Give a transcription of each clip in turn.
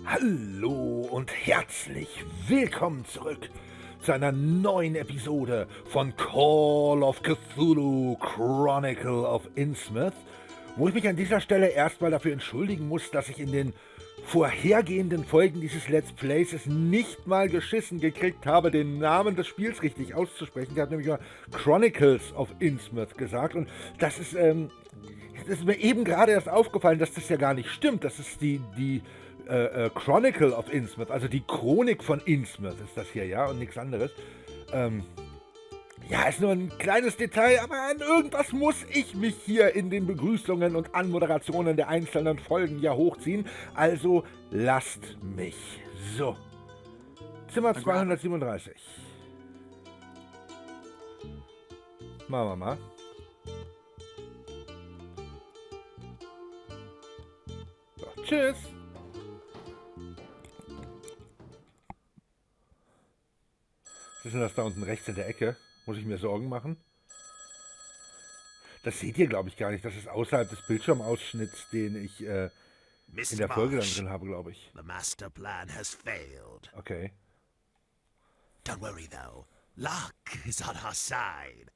Hallo und herzlich willkommen zurück zu einer neuen Episode von Call of Cthulhu Chronicle of Innsmouth, wo ich mich an dieser Stelle erstmal dafür entschuldigen muss, dass ich in den vorhergehenden Folgen dieses Let's Plays es nicht mal geschissen gekriegt habe, den Namen des Spiels richtig auszusprechen. Ich habe nämlich mal Chronicles of Innsmouth gesagt und das ist mir eben gerade erst aufgefallen, dass das ja gar nicht stimmt. Das ist die Chronicle of Innsmouth, also die Chronik von Innsmouth ist das hier, ja, und nichts anderes. Ja, ist nur ein kleines Detail, aber an irgendwas muss ich mich hier in den Begrüßungen und Anmoderationen der einzelnen Folgen ja hochziehen. Also lasst mich. So. Zimmer 237. Machen wir mal. So, tschüss. Was ist denn das da unten rechts in der Ecke? Muss ich mir Sorgen machen? Das seht ihr, glaube ich, gar nicht. Das ist außerhalb des Bildschirmausschnitts, den ich in der Folge dann drin habe, glaube ich. The master plan has failed. Okay. Don't worry though. Luck is on our side.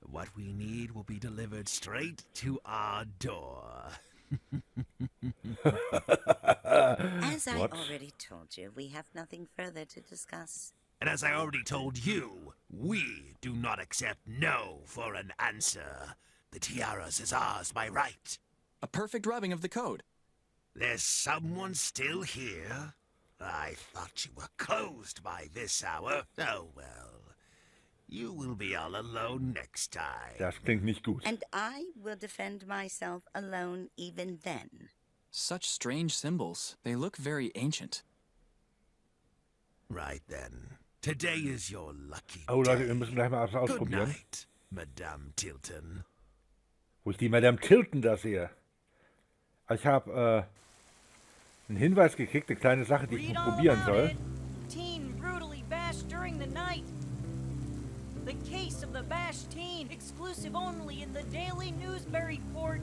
What we need will be delivered straight to our door. As I already told you, we have nothing further to discuss. And as I already told you, we do not accept no for an answer. The tiaras is ours by right. A perfect rubbing of the code. There's someone still here? I thought you were closed by this hour. Oh well. You will be all alone next time. Das klingt nicht gut. And I will defend myself alone even then. Such strange symbols. They look very ancient. Right then. Today is your lucky Oh Leute, day. wir müssen gleich mal was Good ausprobieren. night, Madame Tilton. Wo ich die Madame Tilton da sehe. Ich habe einen Hinweis gekriegt, eine kleine Sache, die ich probieren soll. Teen brutally bashed during the night. The case of the bashed teen, exclusive only in the Daily Newburyport.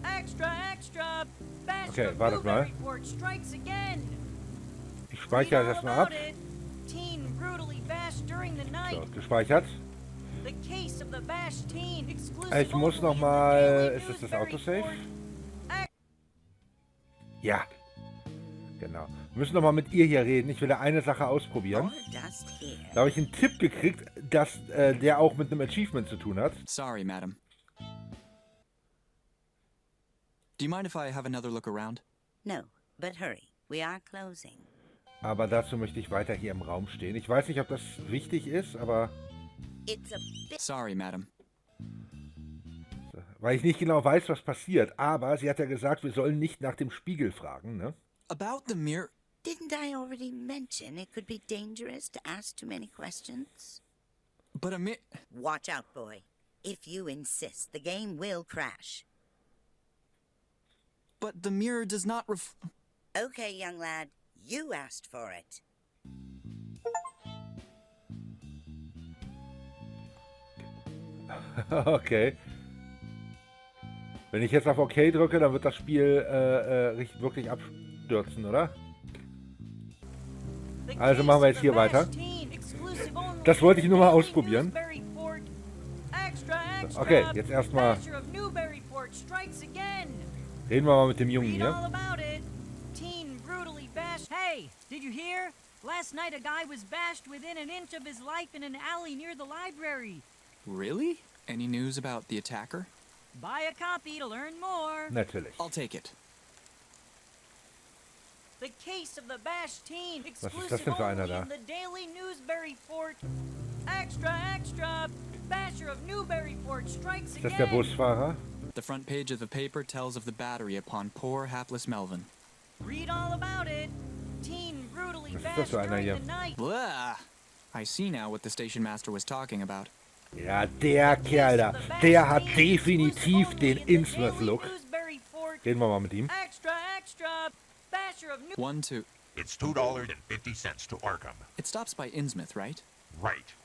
Extra, extra. Bashed Okay, of wartet mal. Newburyport strikes again. Ich speichere das erstmal ab. Teen brutally bashed during the night. So, gespeichert. The case of the bashed teen, exclusive Ich muss only in the nochmal... Daily Ist das Autosave? Newburyport. Ja. Genau. Wir müssen nochmal mit ihr hier reden. Ich will da eine Sache ausprobieren. Just here. Da habe ich einen Tipp gekriegt, dass der auch mit einem Achievement zu tun hat. Sorry, madam. Do you mind if I have another look around? No, but hurry. We are closing. Aber dazu möchte ich weiter hier im Raum stehen. Ich weiß nicht, ob das wichtig ist, aber... It's a bit. Sorry, madam. Weil ich nicht genau weiß, was passiert. Aber sie hat ja gesagt, wir sollen nicht nach dem Spiegel fragen, ne? About the mirror... Didn't I already mention it could be dangerous to ask too many questions? But a mir... Watch out, boy. If you insist, the game will crash. But the mirror does not Okay, young lad. You asked for it. Okay. Wenn ich jetzt auf OK drücke, dann wird das Spiel wirklich abstürzen, oder? Also machen wir jetzt hier weiter. Das wollte ich nur mal ausprobieren. Okay, jetzt erstmal reden wir mal mit dem Jungen hier. Hey, did you hear? Last night a guy was bashed within an inch of his life in an alley near the library. Really? Any news about the attacker? Buy a copy to learn more. Natürlich. I'll take it. The case of the bashed teen, Was ist das exclusive denn für einer only da? in the Daily Newburyport. Extra, extra. Basher of Newburyport strikes Ist das der again. Busfahrer? The front page of the paper tells of the battery upon poor, hapless Melvin. Read all about it. Teen brutally Was ist das bashed für einer during hier? the night. Blah! I see now what the station master was talking about. Ja, der Kerl da. Der hat definitiv den Innsmouth-Look. Reden wir mal mit ihm. Extra, extra. Basher of New. 1, 2... It's $2.50 to Arkham. It stops by Innsmouth, right? Right.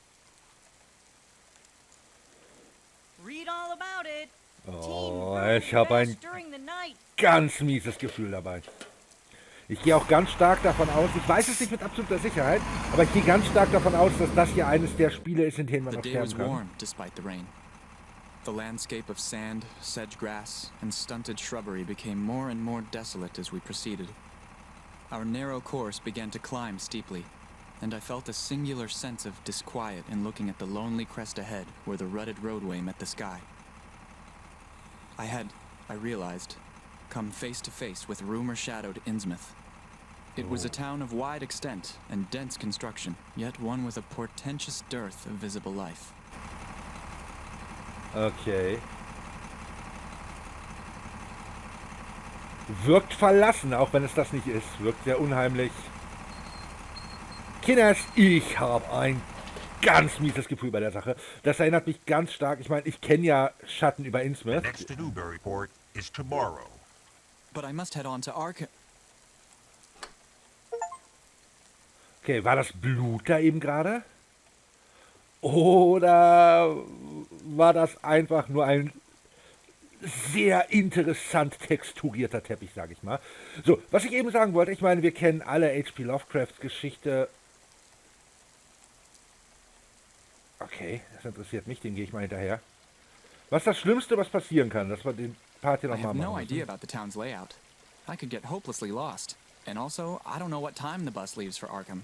Read all about it. Oh, ich habe ein ganz mieses Gefühl dabei. Ich gehe auch ganz stark davon aus, ich weiß es nicht mit absoluter Sicherheit, aber ich gehe ganz stark davon aus, dass das hier eines der Spiele ist, in denen man The noch day sterben was kann. warm despite the rain. The landscape of sand, sedge grass, and stunted shrubbery became more and more desolate as we proceeded. Our narrow course began to climb steeply, and I felt a singular sense of disquiet in looking at the lonely crest ahead where the rutted roadway met the sky. I realized, come face to face with rumor-shadowed Innsmouth. It was a town of wide extent and dense construction, yet one with a portentous dearth of visible life. Okay. Wirkt verlassen, auch wenn es das nicht ist. Wirkt sehr unheimlich. Kinders, ich habe ein ganz mieses Gefühl bei der Sache. Das erinnert mich ganz stark. Ich meine, ich kenne ja Schatten über Innsmouth. Next to Newburyport is tomorrow. But I must head on to Arkham. Okay, war das Blut da eben gerade? Oder war das einfach nur ein sehr interessant texturierter Teppich, sage ich mal. So, was ich eben sagen wollte, ich meine, wir kennen alle H.P. Lovecrafts Geschichte. Okay, das interessiert mich, den gehe ich mal hinterher. Was ist das Schlimmste, was passieren kann, dass wir den Part hier I nochmal have no machen idea müssen? about the town's layout. I could get hopelessly lost. And also, I don't know what time the bus leaves for Arkham.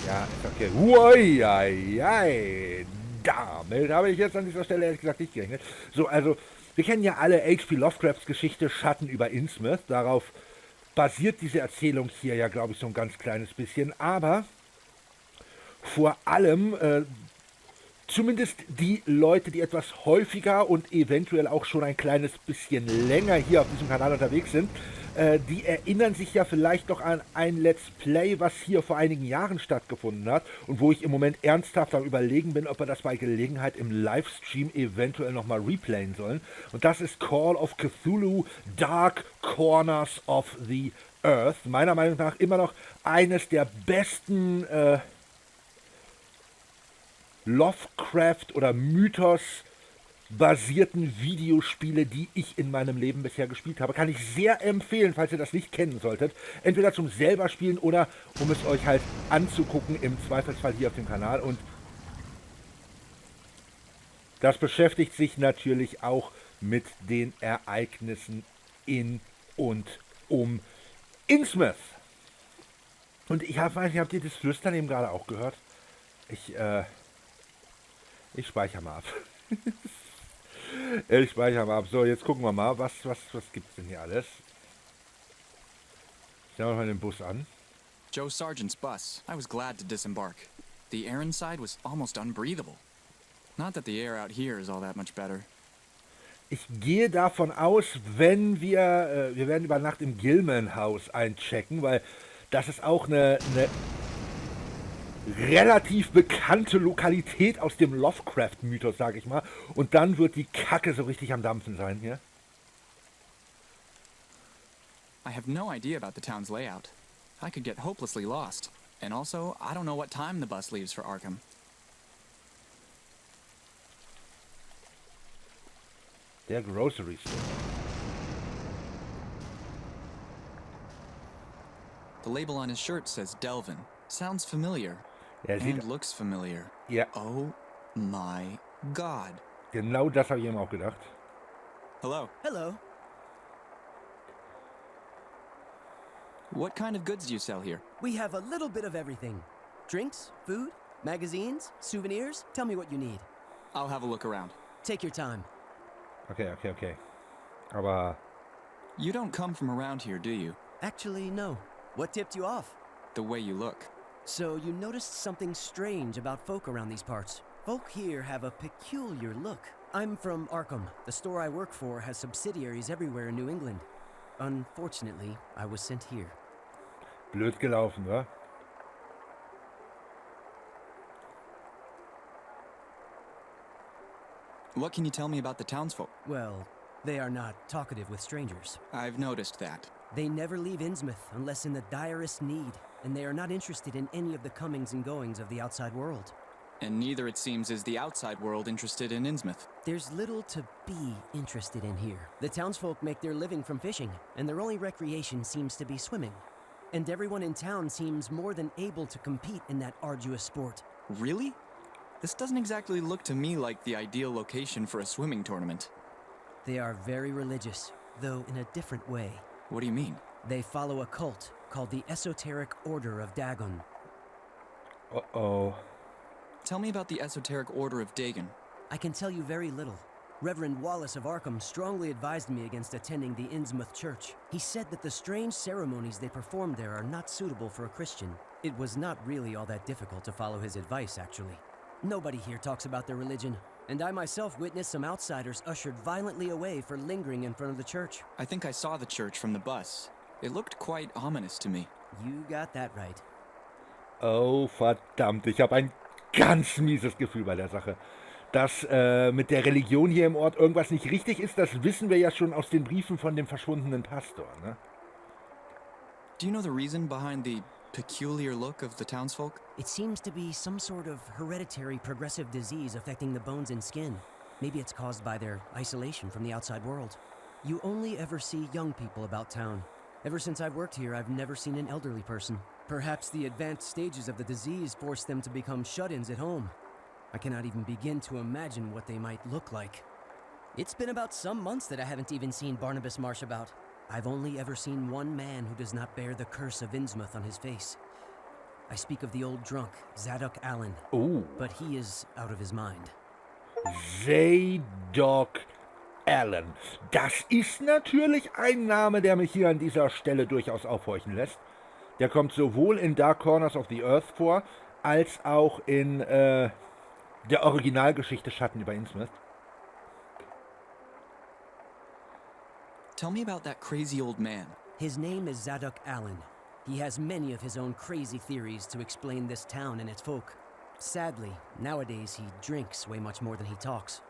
Ja, ist okay. Ui, ai, ai. Damit habe ich jetzt an dieser Stelle ehrlich gesagt nicht gerechnet. So, also, wir kennen ja alle H.P. Lovecrafts Geschichte Schatten über Innsmouth. Darauf basiert diese Erzählung hier ja, glaube ich, so ein ganz kleines bisschen. Aber vor allem, zumindest die Leute, die etwas häufiger und eventuell auch schon ein kleines bisschen länger hier auf diesem Kanal unterwegs sind, die erinnern sich ja vielleicht noch an ein Let's Play, was hier vor einigen Jahren stattgefunden hat und wo ich im Moment ernsthaft am Überlegen bin, ob wir das bei Gelegenheit im Livestream eventuell nochmal replayen sollen. Und das ist Call of Cthulhu Dark Corners of the Earth. Meiner Meinung nach immer noch eines der besten Lovecraft- oder Mythos-basierten Videospiele, die ich in meinem Leben bisher gespielt habe. Kann ich sehr empfehlen, falls ihr das nicht kennen solltet. Entweder zum selber spielen oder um es euch halt anzugucken, im Zweifelsfall hier auf dem Kanal. Und das beschäftigt sich natürlich auch mit den Ereignissen in und um Innsmouth. Und ich weiß nicht, habt ihr das Flüstern eben gerade auch gehört? Ich speichere mal ab. Ich speichere mal ab. So, jetzt gucken wir mal, was gibt's denn hier alles? Schauen wir mal den Bus an. Joe Sargent's bus. I was glad to disembark. The air inside was almost unbreathable. Not that the air out here is all that much better. Ich gehe davon aus, wenn wir werden über Nacht im Gilman House einchecken, weil das ist auch eine relativ bekannte Lokalität aus dem Lovecraft-Mythos, sage ich mal. Und dann wird die Kacke so richtig am Dampfen sein hier. I have no idea about the town's layout. I could get hopelessly lost. And also, I don't know what time the bus leaves for Arkham. Der Grocery Store. The label on his shirt says Delvin. Sounds familiar. Er sieht, And looks familiar. ja, Oh my god. genau das habe ich eben auch gedacht. Hello. Hello. What kind of goods do you sell here? We have a little bit of everything. Drinks, food, magazines, souvenirs. Tell me what you need. I'll have a look around. Take your time. Okay. Aber You don't come from around here, do you? Actually, no. What tipped you off? The way you look. So you noticed something strange about folk around these parts. Folk here have a peculiar look. I'm from Arkham. The store I work for has subsidiaries everywhere in New England. Unfortunately, I was sent here. blöd gelaufen, wa? What can you tell me about the townsfolk? Well, they are not talkative with strangers. I've noticed that. They never leave Innsmouth unless in the direst need, and they are not interested in any of the comings and goings of the outside world. And neither, it seems, is the outside world interested in Innsmouth. There's little to be interested in here. The townsfolk make their living from fishing, and their only recreation seems to be swimming. and everyone in town seems more than able to compete in that arduous sport. Really? This doesn't exactly look to me like the ideal location for a swimming tournament. They are very religious, though in a different way. What do you mean? They follow a cult called the Esoteric Order of Dagon. Uh-oh. Tell me about the Esoteric Order of Dagon. I can tell you very little. Reverend Wallace of Arkham strongly advised me against attending the Innsmouth church. He said that the strange ceremonies they perform there are not suitable for a Christian. It was not really all that difficult to follow his advice, actually. Nobody here talks about their religion, and I myself witnessed some outsiders ushered violently away for lingering in front of the church. I think I saw the church from the bus. It looked quite ominous to me. You got that right. Oh, verdammt. Ich habe ein ganz mieses Gefühl bei der Sache. Dass mit der Religion hier im Ort irgendwas nicht richtig ist, das wissen wir ja schon aus den Briefen von dem verschwundenen Pastor, ne? Do you know the reason behind the peculiar look of the townsfolk? It seems to be some sort of hereditary progressive disease affecting the bones and skin. Maybe it's caused by their isolation from the outside world. You only ever see young people about town. Ever since I've worked here, I've never seen an elderly person. Perhaps the advanced stages of the disease forced them to become shut-ins at home. I cannot even begin to imagine what they might look like. It's been about some months that I haven't even seen Barnabas Marsh about. I've only ever seen one man who does not bear the curse of Innsmouth on his face. I speak of the old drunk, Zadok Allen. Oh. But he is out of his mind. Zadok Allen. Das ist natürlich ein Name, der mich hier an dieser Stelle durchaus aufhorchen lässt. Der kommt sowohl in Dark Corners of the Earth vor, als auch in der Originalgeschichte Schatten über Innsmouth. Tell me about that crazy old man. His name is Zadok Allen. He has many of his own crazy theories to explain this town and its folk. Sadly, nowadays he drinks way much more than he talks.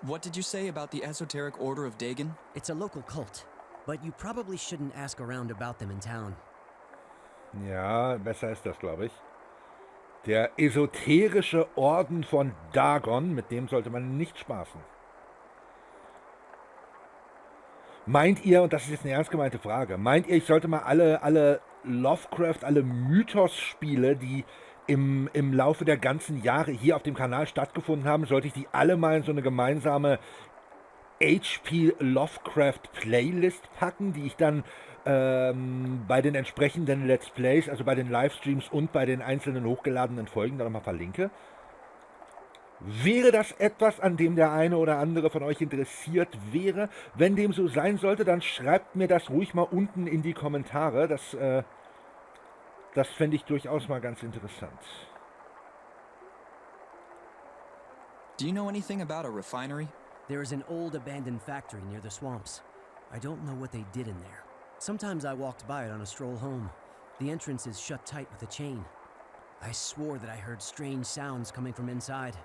What did you say about the Esoteric Order of Dagon? It's a local cult, but you probably shouldn't ask around about them in town. Ja, besser ist das, glaube ich. Der esoterische Orden von Dagon, mit dem sollte man nicht spaßen. Meint ihr, und das ist jetzt eine ernst gemeinte Frage, meint ihr, ich sollte mal alle Lovecraft, alle Mythos-Spiele, die im Laufe der ganzen Jahre hier auf dem Kanal stattgefunden haben, sollte ich die alle mal in so eine gemeinsame HP Lovecraft Playlist packen, die ich dann bei den entsprechenden Let's Plays, also bei den Livestreams und bei den einzelnen hochgeladenen Folgen dann nochmal verlinke? Wäre das etwas, an dem der eine oder andere von euch interessiert wäre? Wenn dem so sein sollte, dann schreibt mir das ruhig mal unten in die Kommentare. Das fände ich durchaus mal ganz interessant. Do you know anything about a refinery? There is an old abandoned factory near the swamps. I don't know what they did in there. Sometimes I walked by it on a stroll home. The entrance is shut tight with a chain. I swore that I heard strange sounds coming from inside.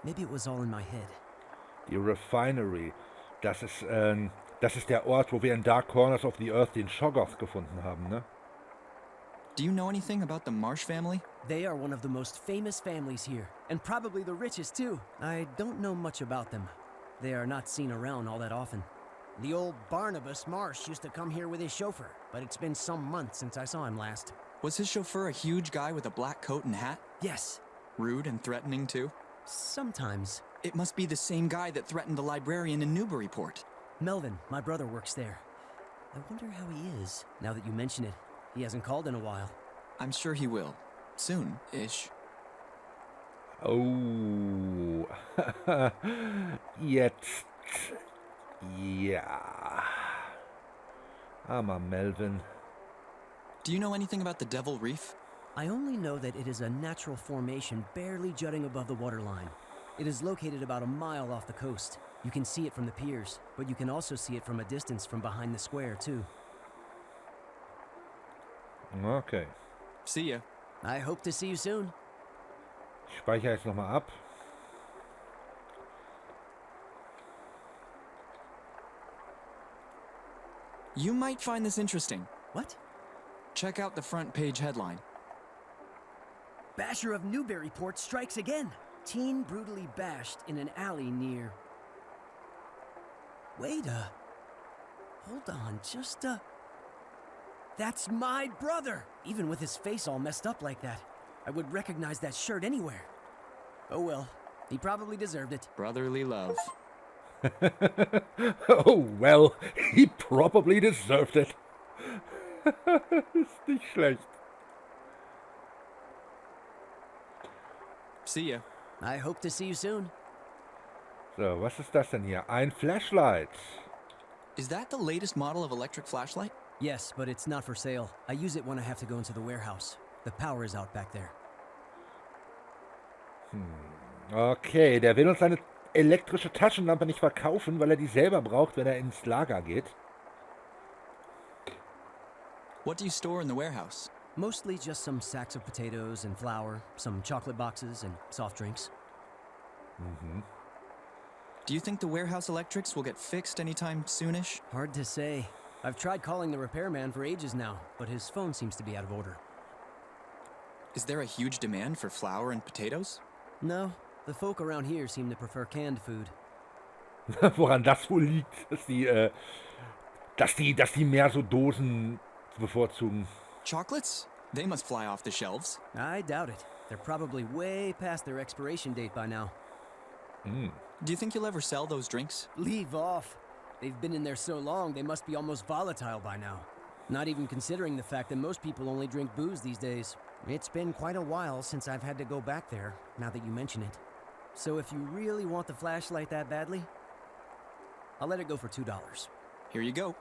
Maybe it was all in my head. Die Refinery, das ist der Ort, wo wir in Dark Corners of the Earth den Shoggoth gefunden haben, ne? Do you know anything about the Marsh family? They are one of the most famous families here, and probably the richest too. I don't know much about them. They are not seen around all that often. The old Barnabas Marsh used to come here with his chauffeur, but it's been some months since I saw him last. Was his chauffeur a huge guy with a black coat and hat? Yes. Rude and threatening too? Sometimes. It must be the same guy that threatened the librarian in Newburyport. Melvin, my brother, works there. I wonder how he is, now that you mention it. He hasn't called in a while. I'm sure he will. Soon-ish. Oh. Jetzt. Ja. Armer Melvin. Do you know anything about the Devil Reef? I only know that it is a natural formation barely jutting above the waterline. It is located about a mile off the coast. You can see it from the piers, but you can also see it from a distance from behind the square, too. Okay. See ya. I hope to see you soon. Ich speichere jetzt nochmal ab. You might find this interesting. What? Check out the front page headline. Basher of Newburyport strikes again. Teen brutally bashed in an alley near... Wait hold on, That's my brother! Even with his face all messed up like that, I would recognize that shirt anywhere. Oh well, he probably deserved it. Brotherly love. Oh, well, he probably deserved it. Ist nicht schlecht. See ya. I hope to see you soon. So, was ist das denn hier? Ein Flashlight. Is that the latest model of electric flashlight? Yes, but it's not for sale. I use it when I have to go into the warehouse. The power is out back there. Okay, der will uns seine elektrische Taschenlampe nicht verkaufen, weil er die selber braucht, wenn er ins Lager geht. What do you store in the warehouse? Mostly just some sacks of potatoes and flour, some chocolate boxes, and soft drinks. Do you think the warehouse electrics will get fixed anytime soonish? Hard to say. I've tried calling the repairman for ages now, but his phone seems to be out of order. Is there a huge demand for flour and potatoes? No, the folk around here seem to prefer canned food. Woran das wohl liegt, dass die mehr so Dosen bevorzugen. Chocolates? They must fly off the shelves. I doubt it. They're probably way past their expiration date by now. Do you think you'll ever sell those drinks? Leave off. They've been in there so long, they must be almost volatile by now. Not even considering the fact that most people only drink booze these days. It's been quite a while since I've had to go back there, now that you mention it. So if you really want the flashlight that badly, I'll let it go for $2. Here you go.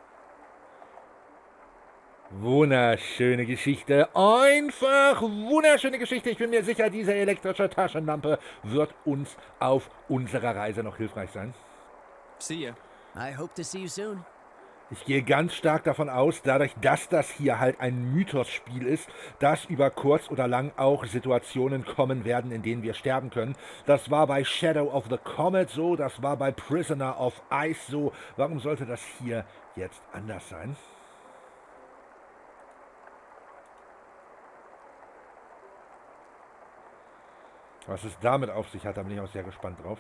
Wunderschöne Geschichte. Einfach wunderschöne Geschichte. Ich bin mir sicher, diese elektrische Taschenlampe wird uns auf unserer Reise noch hilfreich sein. See ya. I hope to see you soon. Ich gehe ganz stark davon aus, dadurch, dass das hier halt ein Mythosspiel ist, dass über kurz oder lang auch Situationen kommen werden, in denen wir sterben können. Das war bei Shadow of the Comet so, das war bei Prisoner of Ice so. Warum sollte das hier jetzt anders sein? Was es damit auf sich hat, da bin ich auch sehr gespannt drauf.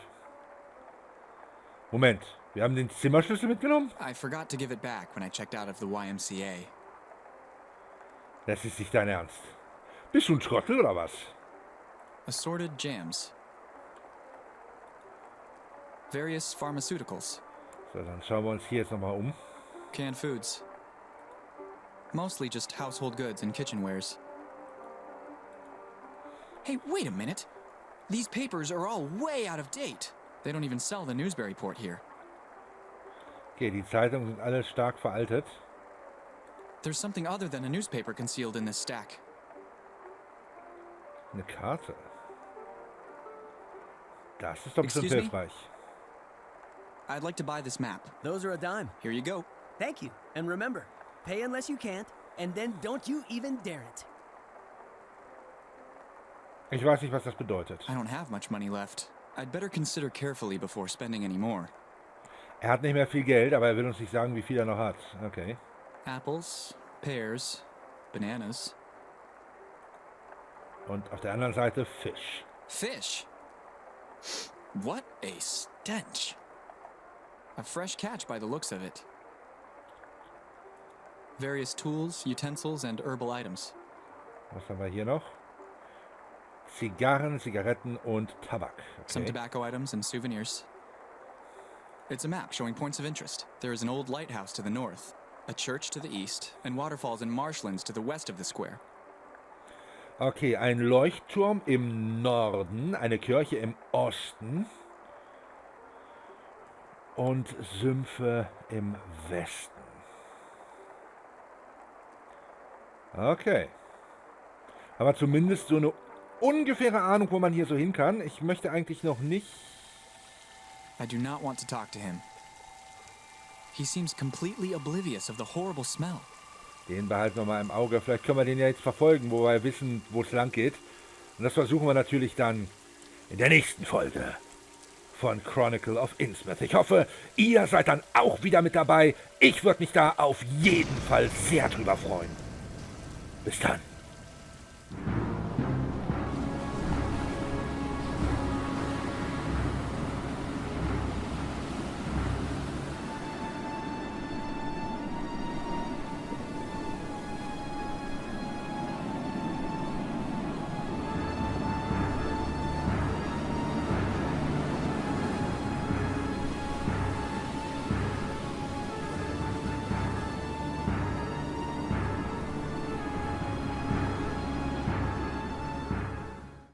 Moment, wir haben den Zimmerschlüssel mitgenommen? I forgot to give it back when I checked out of the YMCA. Das ist nicht dein Ernst. Bist du ein Trottel oder was? Assorted jams. Various pharmaceuticals. So, dann schauen wir uns hier jetzt nochmal um. Canned foods. Mostly just household goods and kitchenwares. Hey, wait a minute. These papers are all way out of date. They don't even sell the Newburyport here. Okay, die Zeitungen sind alle stark veraltet. There's something other than a newspaper concealed in this stack. Eine Karte. Das ist doch bestimmt Excuse me? hilfreich. I'd like to buy this map. Those are a dime. Here you go. Thank you. And remember, pay unless you can't, and then don't you even dare it. Ich weiß nicht, was das bedeutet. I don't have much money left. I'd better consider carefully before spending any more. Er hat nicht mehr viel Geld, aber er will uns nicht sagen, wie viel er noch hat. Okay. Apples, pears, bananas. Und auf der anderen Seite Fisch. Fish? What a stench. A fresh catch by the looks of it. Various tools, utensils, and herbal items. Was haben wir hier noch? Zigarren, Zigaretten und Tabak. Some Okay. tobacco items and souvenirs. It's a map showing points of interest. There is an old lighthouse to the north, a church to the east, and waterfalls and marshlands to the west of the square. Okay, ein Leuchtturm im Norden, eine Kirche im Osten und Sümpfe im Westen. Okay. Aber zumindest so eine ungefähre Ahnung, wo man hier so hin kann. Ich möchte eigentlich noch nicht... I do not want to talk to him. He seems completely oblivious of the horrible smell. Den behalten wir mal im Auge. Vielleicht können wir den ja jetzt verfolgen, wo wir wissen, wo es lang geht. Und das versuchen wir natürlich dann in der nächsten Folge von Chronicle of Innsmouth. Ich hoffe, ihr seid dann auch wieder mit dabei. Ich würde mich da auf jeden Fall sehr drüber freuen. Bis dann.